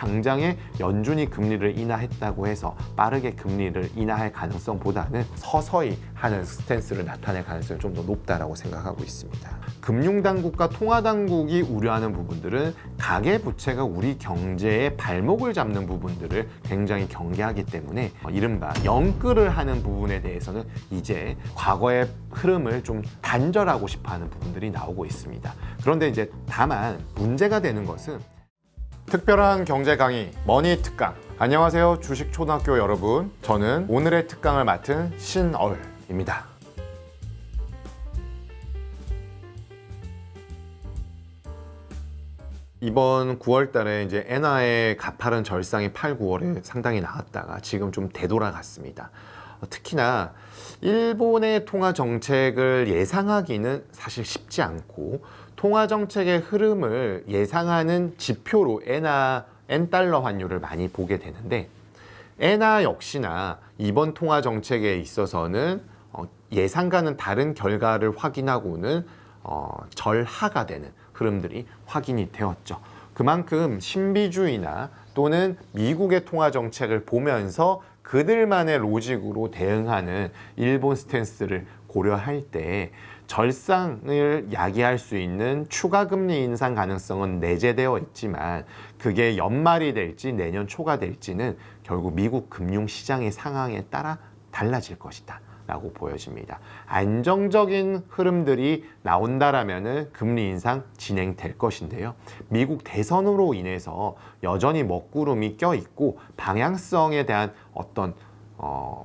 당장에 연준이 금리를 인하했다고 해서 빠르게 금리를 인하할 가능성보다는 서서히 하는 스탠스를 나타낼 가능성이 좀 더 높다라고 생각하고 있습니다. 금융당국과 통화당국이 우려하는 부분들은 가계부채가 우리 경제의 발목을 잡는 부분들을 굉장히 경계하기 때문에 이른바 영끌을 하는 부분에 대해서는 이제 과거의 흐름을 좀 단절하고 싶어하는 부분들이 나오고 있습니다. 그런데 이제 다만 문제가 되는 것은 특별한 경제 강의 머니 특강. 안녕하세요, 주식초등학교 여러분. 저는 오늘의 특강을 맡은 신얼입니다. 이번 9월 달에 이제 엔화의 가파른 절상이 8, 9월에 상당히 나왔다가 지금 좀 되돌아갔습니다. 특히나 일본의 통화 정책을 예상하기는 사실 쉽지 않고 통화 정책의 흐름을 예상하는 지표로 엔달러 환율을 많이 보게 되는데, 엔화 역시나 이번 통화 정책에 있어서는 예상과는 다른 결과를 확인하고는 절하가 되는 흐름들이 확인이 되었죠. 그만큼 신비주의나 또는 미국의 통화 정책을 보면서 그들만의 로직으로 대응하는 일본 스탠스를 고려할 때 절상을 야기할 수 있는 추가 금리 인상 가능성은 내재되어 있지만 그게 연말이 될지 내년 초가 될지는 결국 미국 금융시장의 상황에 따라 달라질 것이다 라고 보여집니다. 안정적인 흐름들이 나온다라면 금리 인상 진행될 것인데요. 미국 대선으로 인해서 여전히 먹구름이 껴있고 방향성에 대한 어떤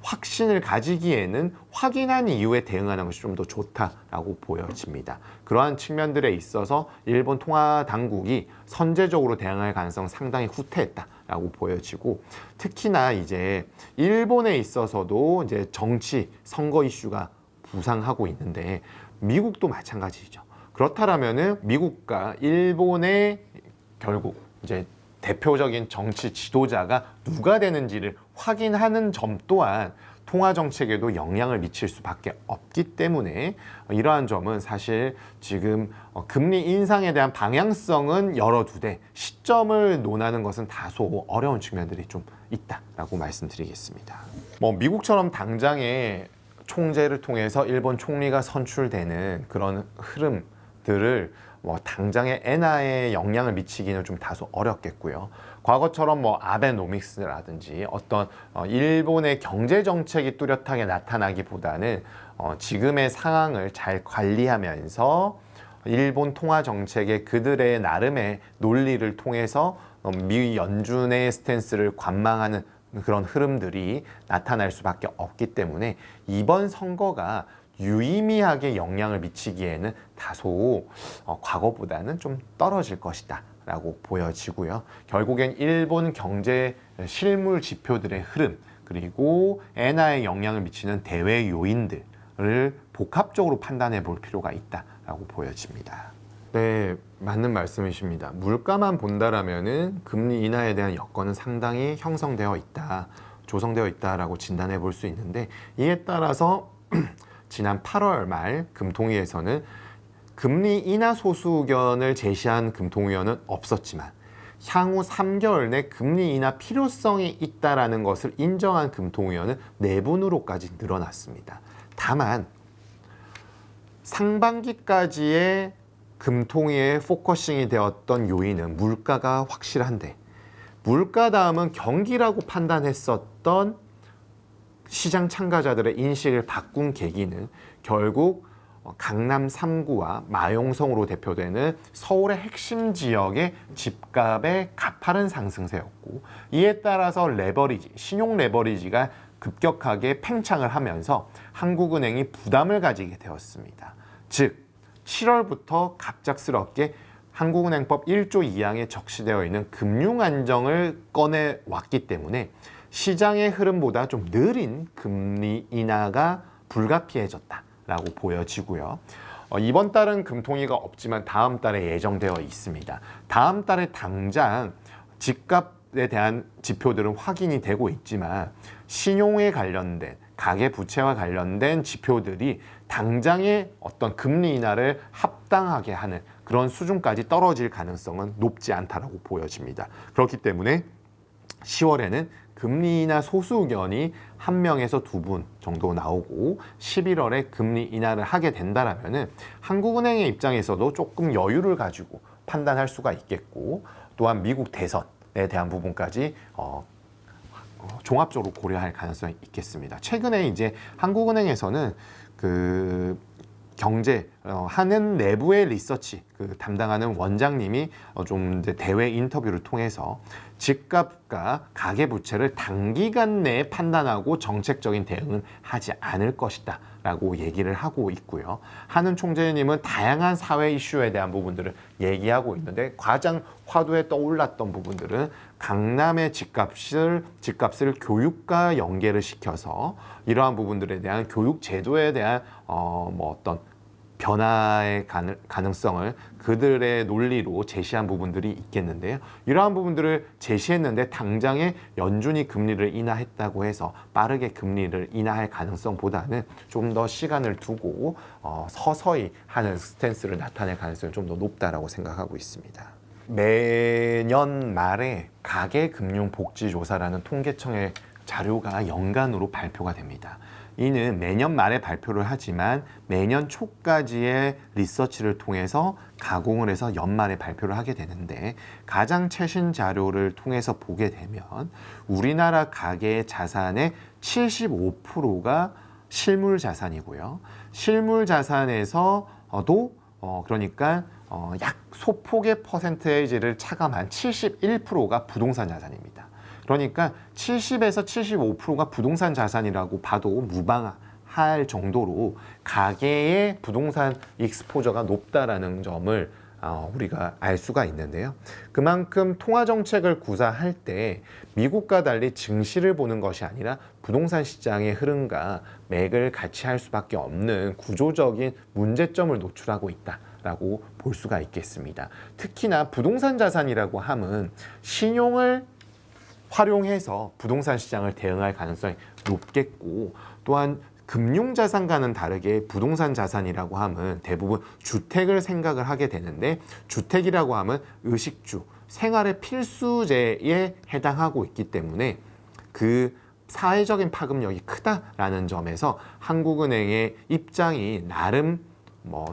확신을 가지기에는 확인한 이후에 대응하는 것이 좀 더 좋다라고 보여집니다. 그러한 측면들에 있어서 일본 통화 당국이 선제적으로 대응할 가능성은 상당히 후퇴했다라고 보여지고, 특히나 이제 일본에 있어서도 이제 정치 선거 이슈가 부상하고 있는데 미국도 마찬가지죠. 그렇다면은 미국과 일본의 결국 이제 대표적인 정치 지도자가 누가 되는지를 확인하는 점 또한 통화 정책에도 영향을 미칠 수밖에 없기 때문에 이러한 점은 사실 지금 금리 인상에 대한 방향성은 열어두되 시점을 논하는 것은 다소 어려운 측면들이 좀 있다라고 말씀드리겠습니다. 미국처럼 당장에 총재를 통해서 일본 총리가 선출되는 그런 흐름들을 당장의 엔화에 영향을 미치기는 좀 다소 어렵겠고요. 과거처럼 아베노믹스라든지 어떤 일본의 경제 정책이 뚜렷하게 나타나기보다는 지금의 상황을 잘 관리하면서 일본 통화 정책의 그들의 나름의 논리를 통해서 미 연준의 스탠스를 관망하는 그런 흐름들이 나타날 수밖에 없기 때문에 이번 선거가 유의미하게 영향을 미치기에는 다소 과거보다는 좀 떨어질 것이다 라고 보여지고요. 결국엔 일본 경제 실물 지표들의 흐름 그리고 엔화에 영향을 미치는 대외 요인들을 복합적으로 판단해 볼 필요가 있다라고 보여집니다. 네, 맞는 말씀이십니다. 물가만 본다라면은 금리 인하에 대한 여건은 상당히 형성되어 있다, 조성되어 있다라고 진단해 볼 수 있는데, 이에 따라서 지난 8월 말 금통위에서는 금리 인하 소수 의견을 제시한 금통위원은 없었지만 향후 3개월 내 금리 인하 필요성이 있다라는 것을 인정한 금통위원은 4분으로까지 늘어났습니다. 다만 상반기까지의 금통위의 포커싱이 되었던 요인은 물가가 확실한데, 물가 다음은 경기라고 판단했었던 시장 참가자들의 인식을 바꾼 계기는 결국 강남 3구와 마용성으로 대표되는 서울의 핵심 지역의 집값의 가파른 상승세였고, 이에 따라서 레버리지, 신용 레버리지가 급격하게 팽창을 하면서 한국은행이 부담을 가지게 되었습니다. 즉 7월부터 갑작스럽게 한국은행법 1조 2항에 적시되어 있는 금융안정을 꺼내왔기 때문에 시장의 흐름보다 좀 느린 금리 인하가 불가피해졌다라고 보여지고요. 이번 달은 금통위가 없지만 다음 달에 예정되어 있습니다. 다음 달에 당장 집값에 대한 지표들은 확인이 되고 있지만 신용에 관련된 가계부채와 관련된 지표들이 당장의 어떤 금리 인하를 합당하게 하는 그런 수준까지 떨어질 가능성은 높지 않다라고 보여집니다. 그렇기 때문에 10월에는 금리 인하 소수 의견이 1명에서 2분 정도 나오고 11월에 금리 인하를 하게 된다라면은 한국은행의 입장에서도 조금 여유를 가지고 판단할 수가 있겠고, 또한 미국 대선에 대한 부분까지 종합적으로 고려할 가능성이 있겠습니다. 최근에 이제 한국은행에서는 그 경제 하는 내부의 리서치 담당하는 원장님이 좀 이제 대외 인터뷰를 통해서 집값과 가계부채를 단기간 내에 판단하고 정책적인 대응은 하지 않을 것이다 라고 얘기를 하고 있고요. 한은 총재님은 다양한 사회 이슈에 대한 부분들을 얘기하고 있는데, 가장 화두에 떠올랐던 부분들은 강남의 집값을 교육과 연계를 시켜서 이러한 부분들에 대한 교육 제도에 대한 어떤 변화의 가능성을 그들의 논리로 제시한 부분들이 있겠는데요. 이러한 부분들을 제시했는데 당장에 연준이 금리를 인하했다고 해서 빠르게 금리를 인하할 가능성보다는 좀 더 시간을 두고 서서히 하는 스탠스를 나타낼 가능성이 좀 더 높다라고 생각하고 있습니다. 매년 말에 가계금융복지조사라는 통계청의 자료가 연간으로 발표가 됩니다. 이는 매년 말에 발표를 하지만 매년 초까지의 리서치를 통해서 가공을 해서 연말에 발표를 하게 되는데, 가장 최신 자료를 통해서 보게 되면 우리나라 가계의 자산의 75%가 실물 자산이고요. 실물 자산에서도 그러니까 약 소폭의 퍼센테이지를 차감한 71%가 부동산 자산입니다. 그러니까 70에서 75%가 부동산 자산이라고 봐도 무방할 정도로 가계의 부동산 익스포저가 높다라는 점을 우리가 알 수가 있는데요. 그만큼 통화정책을 구사할 때 미국과 달리 증시를 보는 것이 아니라 부동산 시장의 흐름과 맥을 같이 할 수밖에 없는 구조적인 문제점을 노출하고 있다라고 볼 수가 있겠습니다. 특히나 부동산 자산이라고 함은 신용을 활용해서 부동산 시장을 대응할 가능성이 높겠고, 또한 금융자산과는 다르게 부동산 자산이라고 하면 대부분 주택을 생각을 하게 되는데, 주택이라고 하면 의식주, 생활의 필수재에 해당하고 있기 때문에 그 사회적인 파급력이 크다라는 점에서 한국은행의 입장이 나름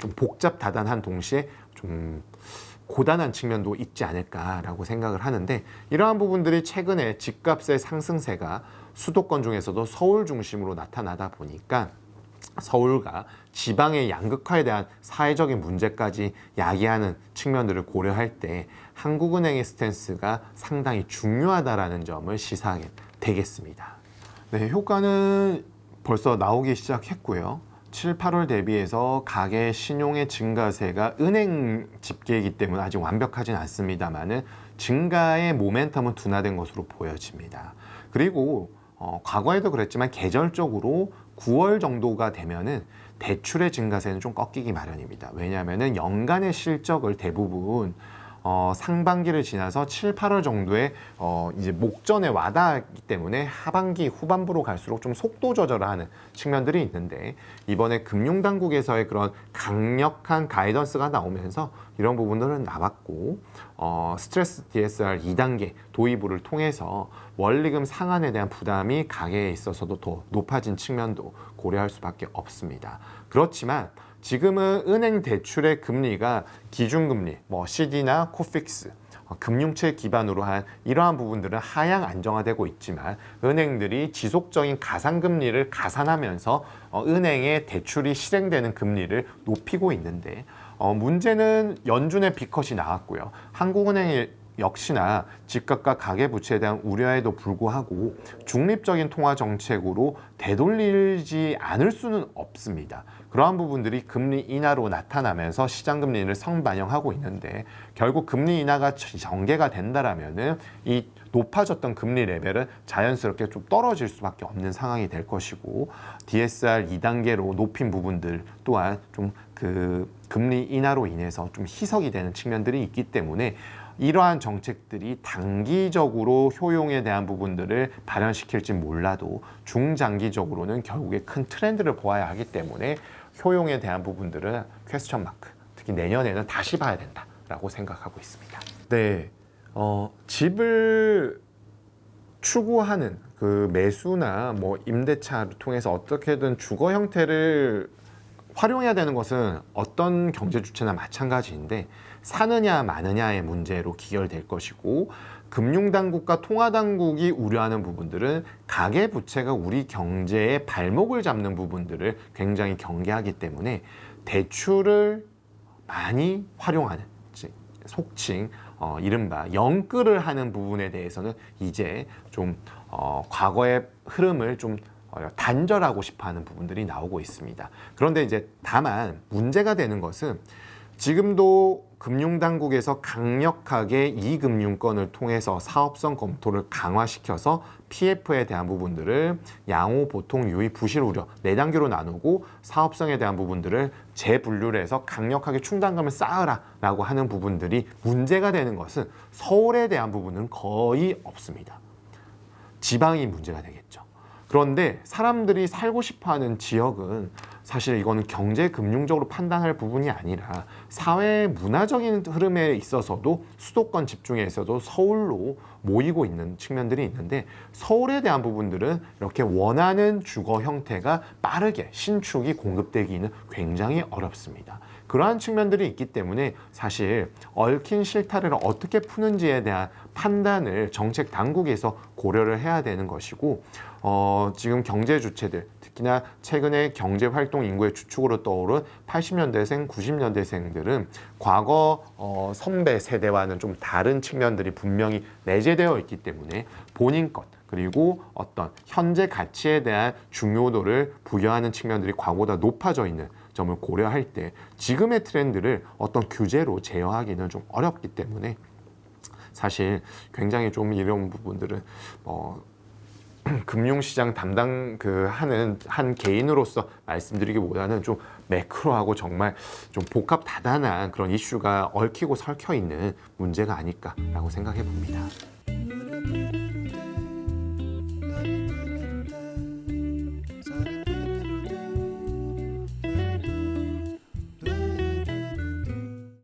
좀 복잡다단한 동시에 좀 고단한 측면도 있지 않을까라고 생각을 하는데, 이러한 부분들이 최근에 집값의 상승세가 수도권 중에서도 서울 중심으로 나타나다 보니까 서울과 지방의 양극화에 대한 사회적인 문제까지 야기하는 측면들을 고려할 때 한국은행의 스탠스가 상당히 중요하다라는 점을 시사하게 되겠습니다. 네, 효과는 벌써 나오기 시작했고요. 7, 8월 대비해서 가계 신용의 증가세가 은행 집계이기 때문에 아직 완벽하진 않습니다만은 증가의 모멘텀은 둔화된 것으로 보여집니다. 그리고 과거에도 그랬지만 계절적으로 9월 정도가 되면은 대출의 증가세는 좀 꺾이기 마련입니다. 왜냐하면은 연간의 실적을 대부분 상반기를 지나서 7, 8월 정도에 이제 목전에 와닿기 때문에 하반기 후반부로 갈수록 좀 속도 조절을 하는 측면들이 있는데, 이번에 금융당국에서의 그런 강력한 가이던스가 나오면서 이런 부분들은 나왔고, 스트레스 DSR 2단계 도입을 통해서 원리금 상환에 대한 부담이 가계에 있어서도 더 높아진 측면도 고려할 수밖에 없습니다. 그렇지만 지금은 은행 대출의 금리가 기준금리, CD나 코픽스, 금융채 기반으로 한 이러한 부분들은 하향 안정화되고 있지만, 은행들이 지속적인 가상금리를 가산하면서 은행의 대출이 실행되는 금리를 높이고 있는데, 문제는 연준의 B컷이 나왔고요. 한국은행이 역시나 집값과 가계부채에 대한 우려에도 불구하고 중립적인 통화정책으로 되돌리지 않을 수는 없습니다. 그러한 부분들이 금리 인하로 나타나면서 시장금리를 성반영하고 있는데, 결국 금리 인하가 전개가 된다라면은 이 높아졌던 금리 레벨은 자연스럽게 좀 떨어질 수밖에 없는 상황이 될 것이고, DSR 2단계로 높인 부분들 또한 좀 그 금리 인하로 인해서 좀 희석이 되는 측면들이 있기 때문에 이러한 정책들이 단기적으로 효용에 대한 부분들을 발현시킬지 몰라도 중장기적으로는 결국에 큰 트렌드를 보아야 하기 때문에 효용에 대한 부분들은 퀘스천 마크 특히 내년에는 다시 봐야 된다라고 생각하고 있습니다. 네, 집을 추구하는 그 매수나 뭐 임대차를 통해서 어떻게든 주거 형태를 활용해야 되는 것은 어떤 경제 주체나 마찬가지인데 사느냐 마느냐의 문제로 기결될 것이고, 금융당국과 통화당국이 우려하는 부분들은 가계부채가 우리 경제의 발목을 잡는 부분들을 굉장히 경계하기 때문에 대출을 많이 활용하는, 속칭 이른바 영끌을 하는 부분에 대해서는 이제 좀 과거의 흐름을 좀 단절하고 싶어하는 부분들이 나오고 있습니다. 그런데 이제 다만 문제가 되는 것은 지금도 금융당국에서 강력하게 이 금융권을 통해서 사업성 검토를 강화시켜서 PF에 대한 부분들을 양호, 보통, 유의, 부실 우려 4단계로 나누고 사업성에 대한 부분들을 재분류를 해서 강력하게 충당금을 쌓으라 라고 하는 부분들이 문제가 되는 것은 서울에 대한 부분은 거의 없습니다. 지방이 문제가 되겠죠. 그런데 사람들이 살고 싶어하는 지역은 사실 이거는 경제 금융적으로 판단할 부분이 아니라 사회 문화적인 흐름에 있어서도 수도권 집중에 있어도 서울로 모이고 있는 측면들이 있는데, 서울에 대한 부분들은 이렇게 원하는 주거 형태가 빠르게 신축이 공급되기는 굉장히 어렵습니다. 그러한 측면들이 있기 때문에 사실 얽힌 실타래를 어떻게 푸는지에 대한 판단을 정책 당국에서 고려를 해야 되는 것이고, 지금 경제 주체들, 특히나 최근에 경제활동 인구의 주축으로 떠오른 80년대생, 90년대생들은 과거 선배 세대와는 좀 다른 측면들이 분명히 내재되어 있기 때문에 본인 것, 그리고 어떤 현재 가치에 대한 중요도를 부여하는 측면들이 과거보다 높아져 있는 점을 고려할 때 지금의 트렌드를 어떤 규제로 제어하기는 좀 어렵기 때문에 사실 굉장히 좀 이런 부분들은 금융시장 담당 하는 한 개인으로서 말씀드리기보다는 좀 매크로하고 정말 좀 복합 다단한 그런 이슈가 얽히고 설켜 있는 문제가 아닐까라고 생각해 봅니다.